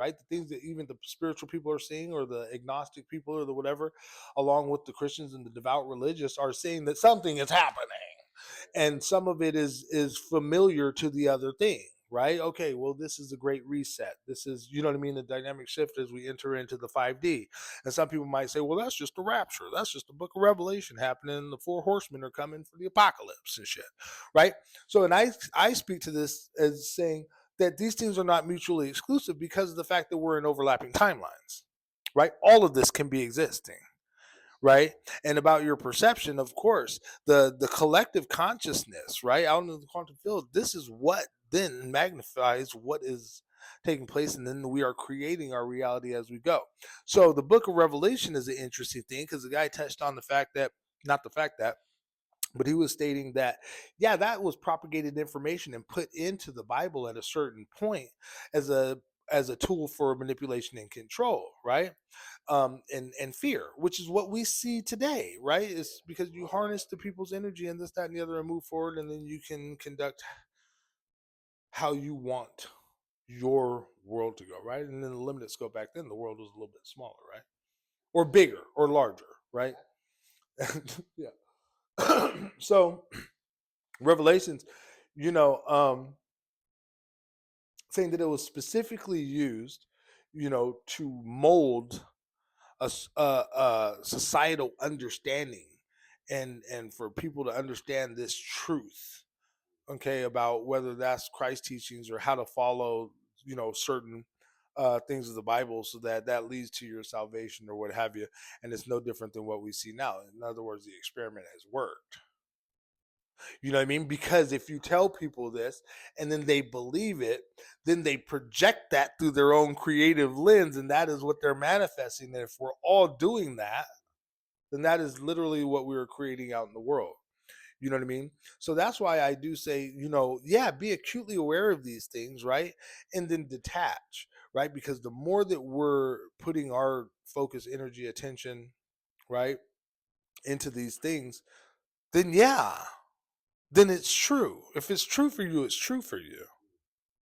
right? The things that even the spiritual people are seeing, or the agnostic people, or the whatever, along with the Christians and the devout religious, are seeing that something is happening, and some of it is familiar to the other thing, right? Okay, well, this is a great reset. This is, you know what I mean, the dynamic shift as we enter into the 5D. And some people might say, well, that's just the rapture. That's just the book of Revelation happening. The four horsemen are coming for the apocalypse and shit, right? So, and I speak to this as saying that these things are not mutually exclusive because of the fact that we're in overlapping timelines, right? All of this can be existing, right? And about your perception, of course, the collective consciousness, right, out in the quantum field, this is what then magnifies what is taking place, and then we are creating our reality as we go. So the book of Revelation is an interesting thing because the guy touched on the fact that, not the fact that, but he was stating that, yeah, that was propagated information and put into the Bible at a certain point as a tool for manipulation and control, right? And fear, which is what we see today, right? It's because you harness the people's energy and this, that, and the other, and move forward, and then you can conduct how you want your world to go, right? And in the limited scope back then, the world was a little bit smaller, right? Or bigger or larger, right? Yeah. So Revelations, you know, saying that it was specifically used, to mold a societal understanding, and for people to understand this truth, okay, about whether that's Christ teachings or how to follow, certain things of the Bible, so that that leads to your salvation or what have you. And it's no different than what we see now. In other words, the experiment has worked. You know what I mean? Because if you tell people this and then they believe it, then they project that through their own creative lens, and that is what they're manifesting. And if we're all doing that, then that is literally what we are creating out in the world. You know what I mean? So that's why I do say, yeah, be acutely aware of these things, right? And then detach, right? Because the more that we're putting our focus, energy, attention, right, into these things, then yeah, then it's true. If it's true for you, it's true for you.